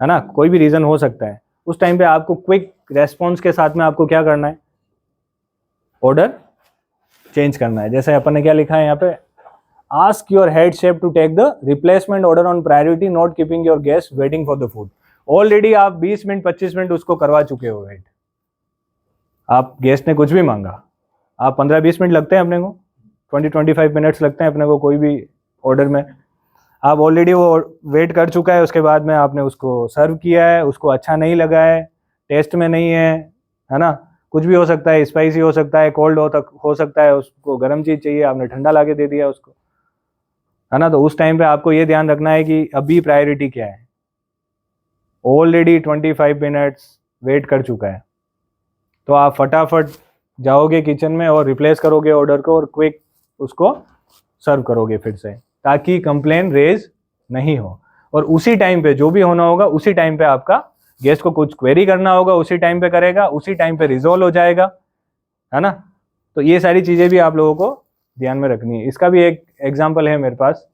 ना, कोई भी रीज़न हो सकता है। उस टाइम पे आपको क्विक रेस्पॉन्स के साथ में आपको क्या करना है, ऑर्डर चेंज करना है। जैसे अपन ने क्या लिखा है यहाँ पे, ask your head chef to take the replacement order on priority, not keeping your guest waiting for the food. Already आप 20 मिनट 25 मिनट उसको करवा चुके हो वेट, आप गेस्ट ने कुछ भी मांगा, आप 15-20 मिनट लगते हैं अपने को, 20-25 मिनट्स लगते हैं अपने को कोई भी ऑर्डर में, आप ऑलरेडी वो वेट कर चुका है, उसके बाद में आपने उसको सर्व किया है, उसको अच्छा नहीं लगा है, टेस्ट में नहीं है ना, कुछ भी हो सकता है, स्पाइसी हो सकता है, कोल्ड हो सकता है, उसको गर्म चीज़ चाहिए, आपने ठंडा ला के दे दिया उसको, है ना। तो उस टाइम पे आपको ये ध्यान रखना है कि अभी प्रायोरिटी क्या है, ऑलरेडी 25 मिनट्स वेट कर चुका है, तो आप फटाफट जाओगे किचन में और रिप्लेस करोगे ऑर्डर को और क्विक उसको सर्व करोगे फिर से, ताकि कंप्लेन रेज नहीं हो। और उसी टाइम पे जो भी होना होगा उसी टाइम पे आपका गेस्ट को कुछ क्वेरी करना होगा, उसी टाइम पे करेगा, उसी टाइम पे रिजॉल्व हो जाएगा, है ना। तो ये सारी चीज़ें भी आप लोगों को ध्यान में रखनी है। इसका भी एक एग्जाम्पल है मेरे पास।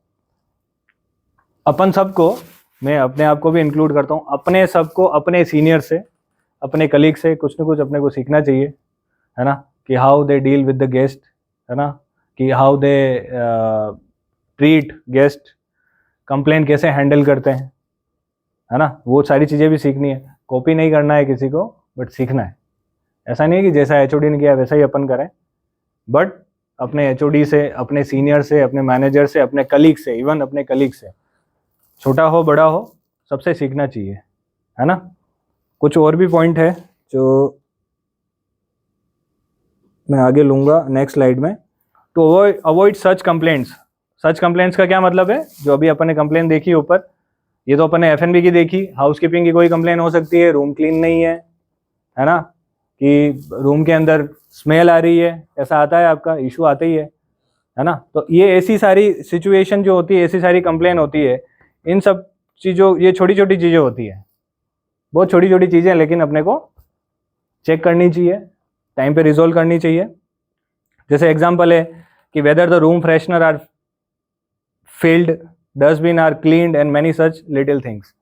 अपन सबको, मैं अपने आप को भी इंक्लूड करता हूँ, अपने सबको अपने सीनियर से, अपने कलीग से कुछ ना कुछ अपने को सीखना चाहिए, है ना, कि how they deal with the guest, है ना, कि how they treat guest, complain कैसे हैंडल करते हैं, है ना, वो सारी चीज़ें भी सीखनी है। कॉपी नहीं करना है किसी को, बट सीखना है। ऐसा नहीं है कि जैसा HOD ने किया वैसा ही अपन करें, बट अपने HOD से, अपने सीनियर से, अपने मैनेजर से, अपने कलीग से, इवन अपने कलीग से, छोटा हो बड़ा हो, सबसे सीखना चाहिए, है ना। कुछ और भी पॉइंट है जो मैं आगे लूँगा नेक्स्ट स्लाइड में। तो अवॉइड सच कंप्लेंट्स। सच कंप्लेंट्स का क्या मतलब है, जो अभी अपन ने कंप्लेन देखी ऊपर, ये तो अपन ने F&B की देखी, हाउसकीपिंग की कोई कंप्लेन हो सकती है, रूम क्लीन नहीं है ना, कि रूम के अंदर स्मेल आ रही है, ऐसा आता है, आपका इशू आता ही है ना। तो ये ऐसी सारी सिचुएशन जो होती है, ऐसी सारी कंप्लेन होती है, इन सब चीज़ों, ये छोटी छोटी चीज़ें होती है, बहुत छोटी छोटी चीज़ें, लेकिन अपने को चेक करनी चाहिए, टाइम पे रिजोल्व करनी चाहिए। जैसे एग्जांपल है कि whether the room freshener are filled, dustbin are cleaned and many such little things,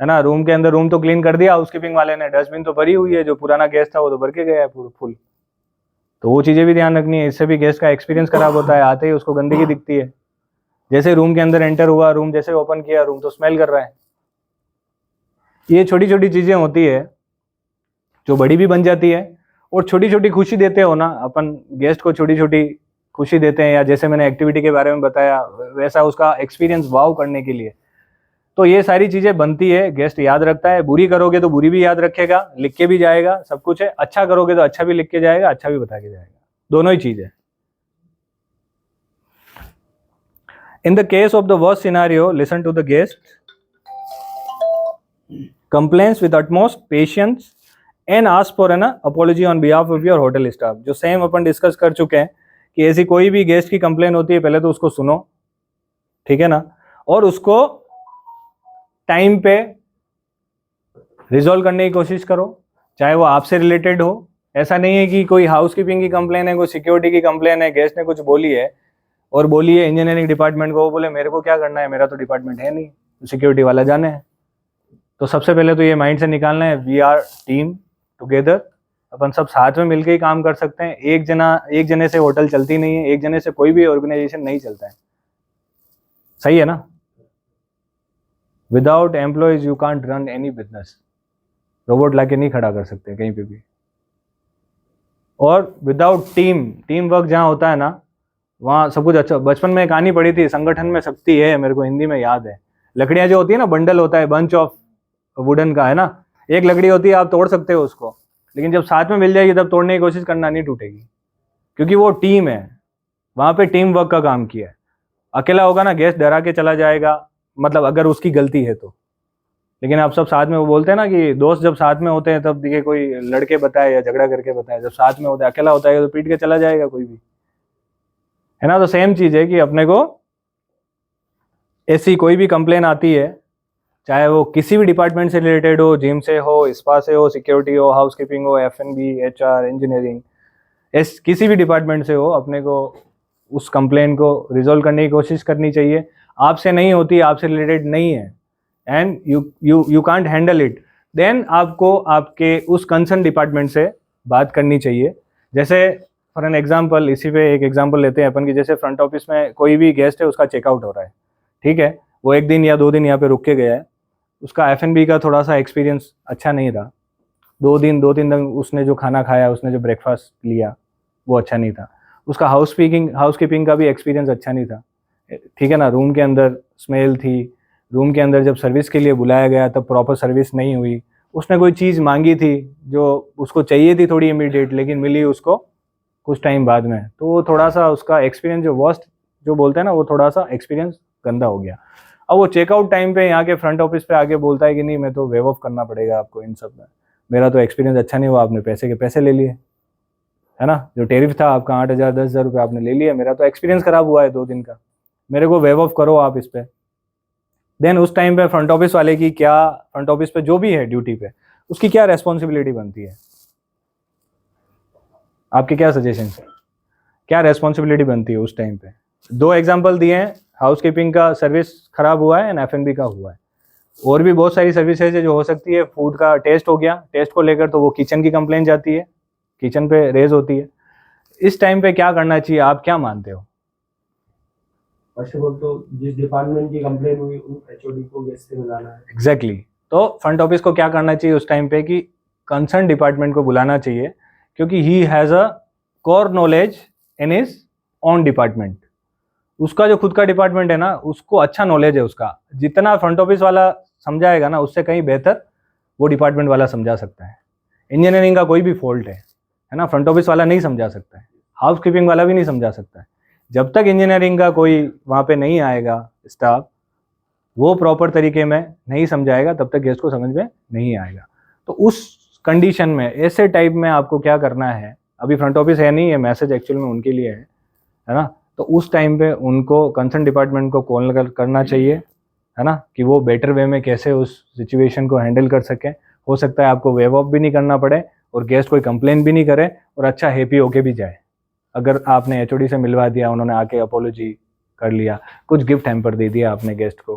है ना। रूम के अंदर, रूम तो क्लीन कर दिया हाउसकीपिंग वाले ने, डस्टबिन तो भरी हुई है, जो पुराना गैस था वो तो भर के गया है फुल। तो वो चीज़ें भी ध्यान रखनी है, इससे भी गेस्ट का एक्सपीरियंस खराब होता है। आते ही उसको गंदगी दिखती है, जैसे रूम के अंदर एंटर हुआ, रूम जैसे ओपन किया, रूम तो स्मेल कर रहा है। ये छोटी छोटी चीज़ें होती है जो बड़ी भी बन जाती है। और छोटी छोटी खुशी देते हो ना अपन गेस्ट को, छोटी छोटी खुशी देते हैं, या जैसे मैंने एक्टिविटी के बारे में बताया वैसा उसका एक्सपीरियंस वाव करने के लिए, तो ये सारी चीज़ें बनती है, गेस्ट याद रखता है। बुरी करोगे तो बुरी भी याद रखेगा, लिख के भी जाएगा, सब कुछ है। अच्छा करोगे तो अच्छा भी लिख के जाएगा, अच्छा भी बता के जाएगा, दोनों ही चीज़ है। In the case of the worst scenario, listen to the guest, complains with utmost patience and ask for an apology on behalf of your hotel staff। जो सेम अपन डिस्कस कर चुके हैं कि ऐसी कोई भी गेस्ट की कंप्लेन होती है, पहले तो उसको सुनो, ठीक है ना, और उसको टाइम पे रिजॉल्व करने की कोशिश करो, चाहे वो आपसे रिलेटेड हो। ऐसा नहीं है कि कोई हाउसकीपिंग की कंप्लेन है, कोई सिक्योरिटी की कंप्लेन है, गेस्ट ने कुछ बोली है और बोली है इंजीनियरिंग डिपार्टमेंट को, वो बोले मेरे को क्या करना है, मेरा तो डिपार्टमेंट है नहीं, सिक्योरिटी वाला जाने है। तो सबसे पहले तो ये माइंड से निकालना है, वी आर टीम टुगेदर, अपन सब साथ में मिलकर ही काम कर सकते हैं। एक जने से होटल चलती नहीं है, एक जने से कोई भी ऑर्गेनाइजेशन नहीं चलता है, सही है ना। Without employees you can't run any business, robot लाके नहीं खड़ा कर सकते कहीं पे भी। और विदाउट टीम वर्क जहाँ होता है ना, वहाँ सब कुछ अच्छा। बचपन में कहानी पढ़ी थी, संगठन में शक्ति है, मेरे को हिंदी में याद है। लकड़ियाँ जो होती है ना, बंडल होता है, बंच ऑफ वुडन का, है ना, एक लकड़ी होती है, आप तोड़ सकते हो उसको, लेकिन जब साथ में मिल जाएगी तब तोड़ने की कोशिश करना, नहीं टूटेगी, क्योंकि वो टीम है, वहाँ पे टीम वर्क का काम किया है। अकेला होगा ना, गेस्ट डरा के चला जाएगा, मतलब अगर उसकी गलती है तो। लेकिन आप सब साथ में, वो बोलते हैं ना कि दोस्त जब साथ में होते हैं तब दिखे कोई लड़के बताए या झगड़ा करके बताए, जब साथ में होता है, अकेला होता है तो पीट के चला जाएगा कोई भी, है ना। तो सेम चीज है कि अपने को ऐसी कोई भी कंप्लेन आती है, चाहे वो किसी भी डिपार्टमेंट से रिलेटेड हो, जिम से हो, स्पा से हो, सिक्योरिटी हो, हाउसकीपिंग हो, F&B, HR, इंजीनियरिंग, किसी भी डिपार्टमेंट से हो, अपने को उस कंप्लेन को रिजोल्व करने की कोशिश करनी चाहिए। आपसे नहीं होती, आपसे रिलेटेड नहीं है, and you can't handle it, then आपको आपके उस कंसर्न डिपार्टमेंट से बात करनी चाहिए। जैसे फॉर एन एग्जाम्पल, इसी पे एक एग्जाम्पल लेते हैं अपन की, जैसे फ्रंट ऑफिस में कोई भी गेस्ट है, उसका चेकआउट हो रहा है, ठीक है, वो 1 दिन या 2 दिन यहाँ पे रुक के गया है, उसका F&B का थोड़ा सा एक्सपीरियंस अच्छा नहीं रहा, 2 दिन 2-3 दिन उसने जो खाना खाया, उसने जो ब्रेकफास्ट लिया वो अच्छा नहीं था, उसका हाउसकीपिंग का भी एक्सपीरियंस अच्छा नहीं था, ठीक है ना। रूम के अंदर स्मेल थी, रूम के अंदर जब सर्विस के लिए बुलाया गया तब प्रॉपर सर्विस नहीं हुई, उसने कोई चीज़ मांगी थी जो उसको चाहिए थी थोड़ी इमीडिएट, लेकिन मिली उसको कुछ टाइम बाद में, तो वो थोड़ा सा उसका एक्सपीरियंस जो वर्स्ट जो बोलते हैं ना, वो थोड़ा सा एक्सपीरियंस गंदा हो गया। अब वो चेकआउट टाइम पे यहाँ के फ्रंट ऑफिस पे आके बोलता है कि नहीं, मैं तो वेव ऑफ करना पड़ेगा आपको इन सब में, मेरा तो एक्सपीरियंस अच्छा नहीं हुआ, आपने पैसे के पैसे ले लिए, है ना, जो टेरिफ था आपका 8,000 10,000 रुपये आपने ले लिया, मेरा तो एक्सपीरियंस खराब हुआ है 2 दिन का, मेरे को वेव ऑफ करो आप इस पे। देन उस टाइम पे फ्रंट ऑफिस वाले की क्या, फ्रंट ऑफिस पे जो भी है ड्यूटी पे, उसकी क्या रेस्पॉन्सिबिलिटी बनती है, आपके क्या सजेशन है, क्या रेस्पॉन्सिबिलिटी बनती है उस टाइम पे। 2 एग्जाम्पल दिए हैं, हाउसकीपिंग का सर्विस खराब हुआ है एंड F&B का हुआ है, और भी बहुत सारी सर्विसेज है जो हो सकती है। फूड का टेस्ट हो गया, टेस्ट को लेकर तो वो किचन की कंप्लेन जाती है, किचन पे रेज होती है। इस टाइम पे क्या करना चाहिए, आप क्या मानते हो? फर्स्ट ऑफ ऑल तो जिस डिपार्टमेंट की कंप्लेन हुई उन HOD को गेस्ट से मिलाना है। एग्जैक्टली तो फ्रंट ऑफिस को क्या करना चाहिए उस टाइम पे कि कंसर्न डिपार्टमेंट को बुलाना चाहिए, क्योंकि he has a core knowledge in his on department. उसका जो खुद का डिपार्टमेंट है ना, उसको अच्छा नॉलेज है उसका, जितना फ्रंट ऑफिस वाला समझाएगा ना, उससे कहीं बेहतर वो डिपार्टमेंट वाला समझा सकता है। इंजीनियरिंग का कोई भी फॉल्ट है ना, फ्रंट ऑफिस वाला नहीं समझा सकता है, हाउसकीपिंग वाला भी नहीं समझा सकता है। जब तक इंजीनियरिंग का कोई वहाँ पे नहीं आएगा स्टाफ, वो प्रॉपर तरीके में नहीं समझाएगा, तब तक गेस्ट को समझ में नहीं आएगा। तो उस कंडीशन में, ऐसे टाइप में आपको क्या करना है, अभी फ्रंट ऑफिस है नहीं, है मैसेज एक्चुअल में उनके लिए है ना, तो उस टाइम पे उनको कंसर्न डिपार्टमेंट को कॉल करना चाहिए, है ना, कि वो बेटर वे में कैसे उस सिचुएशन को हैंडल कर सकें। हो सकता है आपको वेव ऑफ भी नहीं करना पड़े और गेस्ट कोई कंप्लेन भी नहीं करे और अच्छा हैप्पी होके भी जाए। अगर आपने HOD से मिलवा दिया, उन्होंने आके अपोलॉजी कर लिया, कुछ गिफ्ट हैम्पर दे दिया आपने गेस्ट को,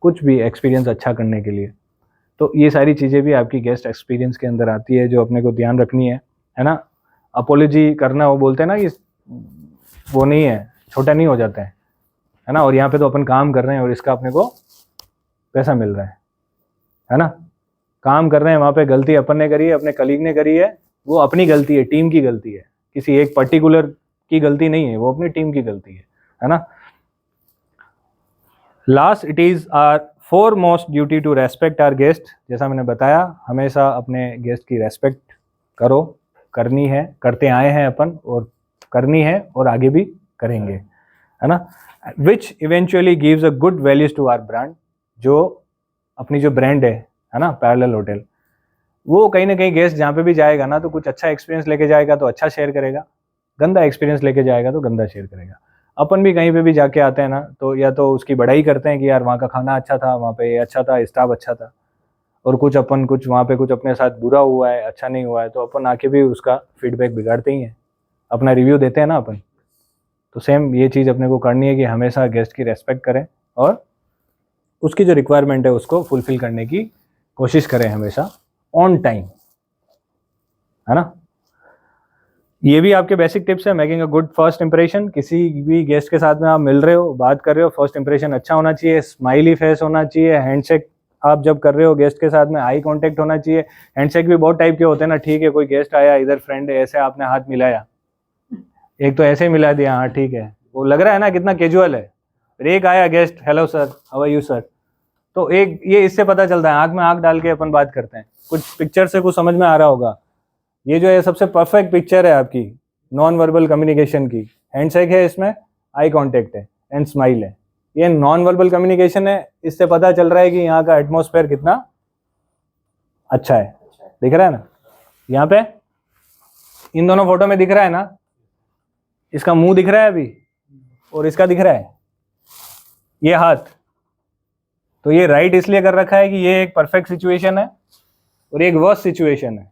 कुछ भी एक्सपीरियंस अच्छा करने के लिए, तो ये सारी चीज़ें भी आपकी गेस्ट एक्सपीरियंस के अंदर आती है जो अपने को ध्यान रखनी है ना। अपोलॉजी करना, वो बोलते हैं ना कि वो नहीं है, छोटा नहीं हो जाता है ना। और यहाँ पे तो अपन काम कर रहे हैं और इसका अपने को पैसा मिल रहा है ना। काम कर रहे हैं, वहाँ पे गलती अपन ने करी है, अपने कलीग ने करी है, वो अपनी गलती है, टीम की गलती है, किसी एक पर्टिकुलर की गलती नहीं है, वो अपनी टीम की गलती है ना। Last, it is our foremost duty to respect our guest. जैसा मैंने बताया, हमेशा अपने गेस्ट की रेस्पेक्ट करो, करनी है, करते आए हैं अपन, और करनी है और आगे भी करेंगे, है ना। Which eventually gives a good values to our brand. जो अपनी जो ब्रांड है ना, पैरेलल होटल, वो कहीं ना कहीं गेस्ट जहाँ पे भी जाएगा ना, तो कुछ अच्छा एक्सपीरियंस लेके जाएगा तो अच्छा शेयर करेगा, गंदा एक्सपीरियंस लेके जाएगा तो गंदा शेयर करेगा। अपन भी कहीं पे भी जाके आते हैं ना, तो या तो उसकी बढ़ाई करते हैं कि यार वहाँ का खाना अच्छा था, वहाँ पे ये अच्छा था, स्टाफ अच्छा था, और कुछ वहाँ पे कुछ अपने साथ बुरा हुआ है, अच्छा नहीं हुआ है, तो अपन आके भी उसका फीडबैक बिगाड़ते ही हैं, अपना रिव्यू देते हैं ना अपन। तो सेम ये चीज़ अपने को करनी है कि हमेशा गेस्ट की रेस्पेक्ट करें और उसकी जो रिक्वायरमेंट है उसको फुलफिल करने की कोशिश करें हमेशा, ऑन टाइम, है ना। ये भी आपके बेसिक टिप्स है, making a good first impression. किसी भी गेस्ट के साथ में आप मिल रहे हो, बात कर रहे हो, फर्स्ट इंप्रेशन अच्छा होना चाहिए, स्माइली फेस होना चाहिए, हैंडशेक आप जब कर रहे हो गेस्ट के साथ में, आई कांटेक्ट होना चाहिए। हैंडशेक भी बहुत टाइप के होते हैं ना, ठीक है कोई गेस्ट आया, इधर फ्रेंड है, ऐसे आपने हाथ मिलाया, एक तो ऐसे ही मिला दिया, हाँ ठीक है, वो लग रहा है ना कितना कैजुअल है। फिर एक आया guest, hello sir, how are you sir, तो एक ये इससे पता चलता है, आंख में आंख डाल के अपन बात करते हैं। कुछ पिक्चर से कुछ समझ में आ रहा होगा, ये जो है सबसे परफेक्ट पिक्चर है आपकी नॉन वर्बल कम्युनिकेशन की। हैंडशेक है, इसमें आई कांटेक्ट है एंड स्माइल है, ये नॉन वर्बल कम्युनिकेशन है। इससे पता चल रहा है कि यहाँ का एटमॉस्फेयर कितना अच्छा है। दिख रहा है ना यहाँ पे, इन दोनों फोटो में दिख रहा है ना, इसका मुंह दिख रहा है अभी और इसका दिख रहा है ये हाथ। तो ये राइट इसलिए कर रखा है कि ये एक परफेक्ट सिचुएशन है और एक वर्स्ट सिचुएशन है।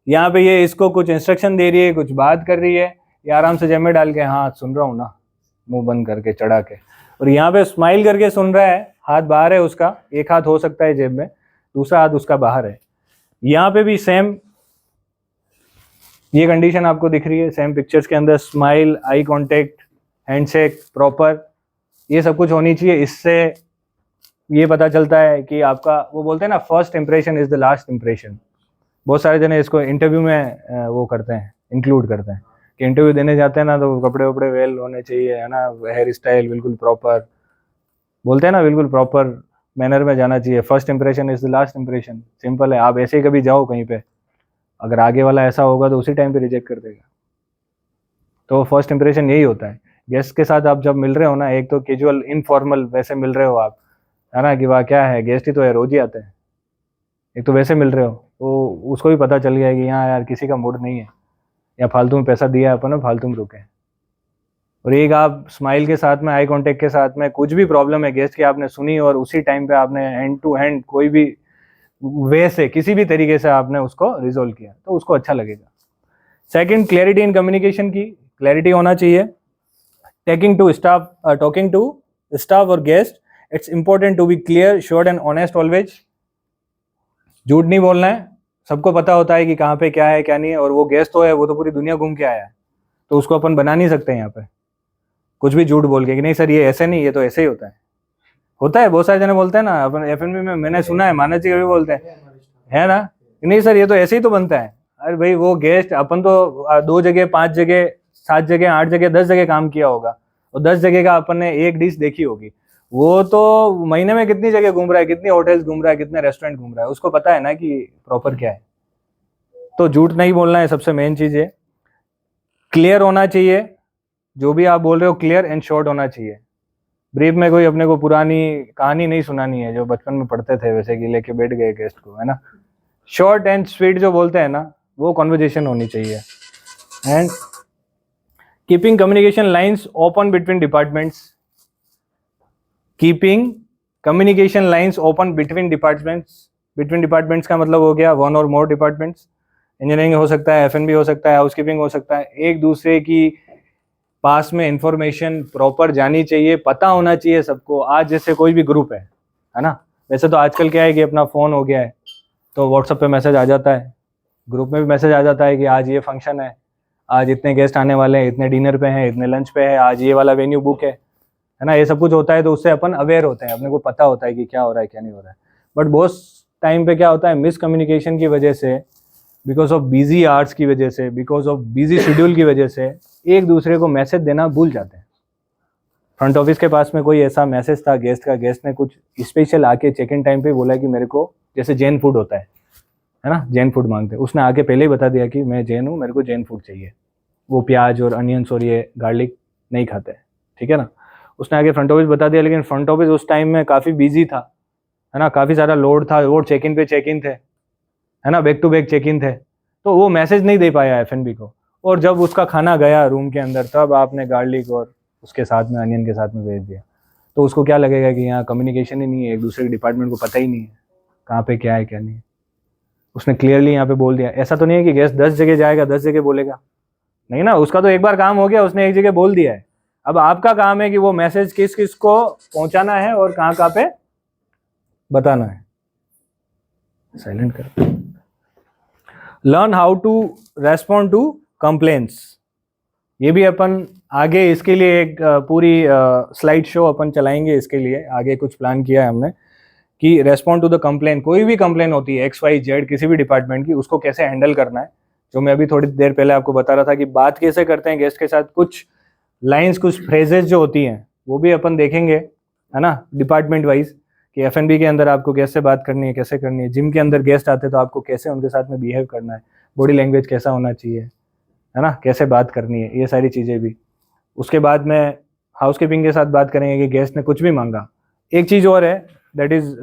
यहाँ पे ये इसको कुछ इंस्ट्रक्शन दे रही है, कुछ बात कर रही है, ये आराम से जेब में डाल के हाँ सुन रहा हूँ ना, मुंह बंद करके चढ़ा के, और यहाँ पे स्माइल करके सुन रहा है, हाथ बाहर है उसका, एक हाथ हो सकता है जेब में, दूसरा हाथ उसका बाहर है। यहाँ पे भी सेम ये कंडीशन आपको दिख रही है, सेम पिक्चर्स के अंदर, smile, eye contact, handshake proper, ये सब कुछ होनी चाहिए। इससे ये पता चलता है कि आपका, वो बोलते हैं ना first impression is the last impression. बहुत सारे जने इसको इंटरव्यू में वो करते हैं, इंक्लूड करते हैं कि इंटरव्यू देने जाते हैं ना तो कपड़े वपड़े वेल होने चाहिए, है ना, हेयर स्टाइल बिल्कुल प्रॉपर, बोलते हैं ना बिल्कुल प्रॉपर मैनर में जाना चाहिए। First impression is the last impression, simple है। आप ऐसे ही कभी जाओ कहीं पे, अगर आगे वाला ऐसा होगा तो उसी टाइम पे रिजेक्ट कर देगा। तो फर्स्ट इंप्रेशन यही होता है। गेस्ट के साथ आप जब मिल रहे हो ना, एक तो कैजुअल इनफॉर्मल वैसे मिल रहे हो आप, है ना, कि वाह क्या है, गेस्ट ही तो है, रोज ही आते हैं, एक तो वैसे मिल रहे हो, तो उसको भी पता चल गया कि यहाँ यार किसी का मूड नहीं है, या फालतू में पैसा दिया अपन ने, फालतू में रुके। और एक आप स्माइल के साथ में, आई कांटेक्ट के साथ में, कुछ भी प्रॉब्लम है गेस्ट की आपने सुनी और उसी टाइम पे आपने हैंड टू हैंड कोई भी वे से, किसी भी तरीके से आपने उसको रिजोल्व किया, तो उसको अच्छा लगेगा। सेकंड, क्लैरिटी इन कम्युनिकेशन की, क्लैरिटी होना चाहिए। टॉकिंग टू स्टाफ और guest, it's important to be clear, sure and honest always. झूठ नहीं बोलना है, सबको पता होता है कि कहाँ पे क्या है क्या नहीं है, और वो गेस्ट तो है, वो तो पूरी दुनिया घूम के आया है, तो उसको अपन बना नहीं सकते यहाँ पे कुछ भी झूठ बोल के कि नहीं सर ये ऐसे नहीं, ये तो ऐसे ही होता है। बहुत सारे जने बोलते हैं ना, अपन एफएनबी में मैंने सुना है, मानस जी कभी बोलते हैं, है ना, नहीं सर ये तो ऐसे ही तो बनता है। अरे भाई वो गेस्ट, अपन तो 2 जगह 5 जगह 7 जगह 8 जगह 10 जगह काम किया होगा, और 10 जगह का अपन ने एक डिश देखी होगी, वो तो महीने में कितनी जगह घूम रहा है, कितनी होटल्स घूम रहा है, कितने रेस्टोरेंट घूम रहा है, उसको पता है ना कि प्रॉपर क्या है। तो झूठ नहीं बोलना है, सबसे मेन चीज है। क्लियर होना चाहिए, जो भी आप बोल रहे हो क्लियर एंड शॉर्ट होना चाहिए। ब्रीफ में कोई अपने को पुरानी कहानी नहीं सुनानी है जो बचपन में पढ़ते थे वैसे कि लेके बैठ गए गेस्ट को, है ना। शॉर्ट एंड स्वीट जो बोलते हैं ना, वो कॉन्वर्जेशन होनी चाहिए। And keeping communication lines open between departments, keeping communication lines open between departments का मतलब हो गया 1 और मोर डिपार्टमेंट्स। इंजीनियरिंग हो सकता है, एफएनबी हो सकता है, हाउसकीपिंग हो सकता है। एक दूसरे की पास में इंफॉर्मेशन प्रॉपर जानी चाहिए, पता होना चाहिए सबको। आज जैसे कोई भी ग्रुप है ना, वैसे तो आजकल क्या है कि अपना फ़ोन हो गया है, तो व्हाट्सएप पे मैसेज आ जाता है, ग्रुप में भी मैसेज आ जाता है कि आज ये फंक्शन है, आज इतने गेस्ट आने वाले हैं, इतने डिनर पे हैं, इतने लंच पे है, आज ये वाला वेन्यू बुक है ना, ये सब कुछ होता है। तो उससे अपन अवेयर होते हैं, अपने को पता होता है कि क्या हो रहा है क्या नहीं हो रहा है। बट बहुत टाइम पे क्या होता है, मिसकम्युनिकेशन की वजह से, बिकॉज ऑफ बिजी आवर्स की वजह से, बिकॉज ऑफ बिजी शेड्यूल की वजह से एक दूसरे को मैसेज देना भूल जाते हैं। फ्रंट ऑफिस के पास में कोई ऐसा मैसेज था गेस्ट का, गेस्ट ने कुछ स्पेशल आके चेक इन टाइम पे बोला कि मेरे को, जैसे जैन फूड होता है ना, जैन फूड मांगते हैं, उसने आके पहले ही बता दिया कि मैं जैन हूँ, मेरे को जैन फूड चाहिए, वो प्याज और अनियंस और ये गार्लिक नहीं खाते, ठीक है ना। उसने आगे फ्रंट ऑफिस बता दिया, लेकिन फ्रंट ऑफिस उस टाइम में काफ़ी बिजी था, है ना, काफ़ी सारा लोड था, वो चेक इन पे चेक इन थे, है ना, back to back check in थे, तो वो मैसेज नहीं दे पाया F&B को। और जब उसका खाना गया रूम के अंदर, तब आपने गार्लिक और उसके साथ में अनियन के साथ में भेज दिया, तो उसको क्या लगेगा कि यहाँ कम्युनिकेशन ही नहीं है, एक दूसरे के डिपार्टमेंट को पता ही नहीं है कहाँ पे क्या है क्या नहीं है। उसने क्लियरली यहाँ पे बोल दिया। ऐसा तो नहीं है कि गेस्ट 10 जगह जाएगा 10 जगह बोलेगा, नहीं ना, उसका तो एक बार काम हो गया, उसने एक जगह बोल दिया है। अब आपका काम है कि वो मैसेज किस किस को पहुंचाना है और कहाँ कहाँ पे बताना है। साइलेंट कर। Learn how to respond to complaints, ये भी अपन आगे इसके लिए एक पूरी स्लाइड शो अपन चलाएंगे। इसके लिए आगे कुछ प्लान किया है हमने कि रेस्पॉन्ड टू द कंप्लेन, कोई भी कंप्लेन होती है XYZ किसी भी डिपार्टमेंट की, उसको कैसे हैंडल करना है, जो मैं अभी थोड़ी देर पहले आपको बता रहा था कि बात कैसे करते हैं गेस्ट के साथ, कुछ लाइंस कुछ फ्रेजेस जो होती हैं वो भी अपन देखेंगे, है ना, डिपार्टमेंट वाइज, कि F&B के अंदर आपको कैसे बात करनी है, कैसे करनी है। जिम के अंदर गेस्ट आते हैं तो आपको कैसे उनके साथ में बिहेव करना है, बॉडी लैंग्वेज कैसा होना चाहिए, है ना, कैसे बात करनी है, ये सारी चीज़ें भी। उसके बाद में हाउसकीपिंग के साथ बात करेंगे कि गेस्ट ने कुछ भी मांगा। एक चीज़ और है, दैट इज़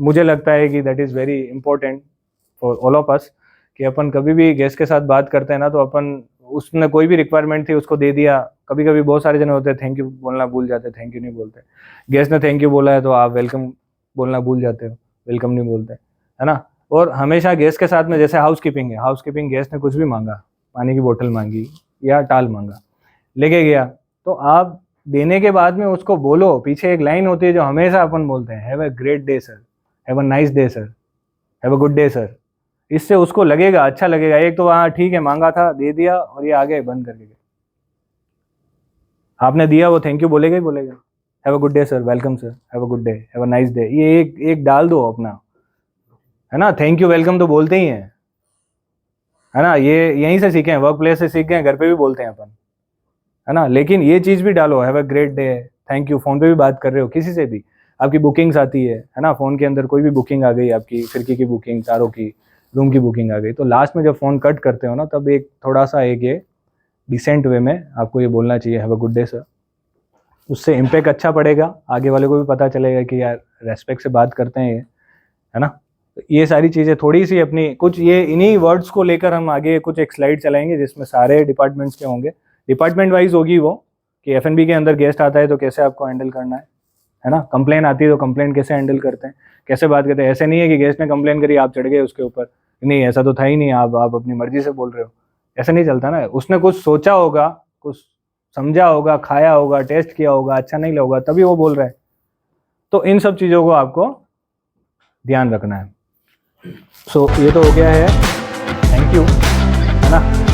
मुझे लगता है कि that is very important for all of us, कि अपन कभी भी गेस्ट के साथ बात करते हैं ना, तो अपन, उसने कोई भी रिक्वायरमेंट थी उसको दे दिया। कभी कभी बहुत सारे जने होते हैं थैंक यू बोलना भूल जाते हैं, थैंक यू नहीं बोलते। गेस्ट ने थैंक यू बोला है तो आप वेलकम बोलना भूल जाते हो, वेलकम नहीं बोलते, है ना। और हमेशा गेस्ट के साथ में, जैसे हाउसकीपिंग है, हाउसकीपिंग गेस्ट ने कुछ भी मांगा, पानी की बोतल मांगी या टाल मांगा, लेके गया, तो आप देने के बाद में उसको बोलो, पीछे एक लाइन होती है जो हमेशा अपन बोलते हैं, have a great day sir, have a nice day sir, have a good day sir. इससे उसको लगेगा, अच्छा लगेगा। एक तो वहाँ ठीक है, मांगा था, दे दिया, और ये आगे बंद करके गए, आपने दिया, वो थैंक यू बोलेगा ही बोलेगा, have a good day sir, welcome sir, have a good day, have a nice day, ये एक डाल दो अपना, है ना। थैंक यू वेलकम तो बोलते ही हैं, है ना, ये यहीं से सीखे हैं, वर्क प्लेस से सीखे हैं, घर पे भी बोलते हैं अपन, है ना। लेकिन ये चीज़ भी डालो, have a great day, thank you. Phone पे भी बात कर रहे हो किसी से भी, आपकी बुकिंग्स आती है ना, फोन के अंदर कोई भी बुकिंग आ गई, आपकी खिड़की की बुकिंग, तारों की, रूम की बुकिंग आ गई, तो लास्ट में जब फ़ोन कट करते हो ना, तब एक थोड़ा सा एक ये डिसेंट वे में आपको ये बोलना चाहिए, have a good day sir. उससे इम्पैक्ट अच्छा पड़ेगा, आगे वाले को भी पता चलेगा कि यार रेस्पेक्ट से बात करते हैं ये, है ना। तो ये सारी चीज़ें थोड़ी सी अपनी कुछ, ये इन्हीं वर्ड्स को लेकर हम आगे कुछ एक स्लाइड चलाएंगे जिसमें सारे डिपार्टमेंट्स के होंगे, डिपार्टमेंट वाइज होगी वो, कि F&B के अंदर गेस्ट आता है तो कैसे आपको हैंडल करना है ना। कंप्लेन आती है तो कंप्लेन कैसे हैंडल करते हैं, कैसे बात करते हैं। ऐसे नहीं है कि गेस्ट ने कंप्लेन करी, आप चढ़ गए उसके ऊपर, नहीं ऐसा तो था ही नहीं, आप अपनी मर्जी से बोल रहे हो, ऐसा नहीं चलता ना। उसने कुछ सोचा होगा, कुछ समझा होगा, खाया होगा, टेस्ट किया होगा, अच्छा नहीं लगा तभी वो बोल रहा है। तो इन सब चीज़ों को आपको ध्यान रखना है। सो ये तो हो गया है, थैंक यू, है ना।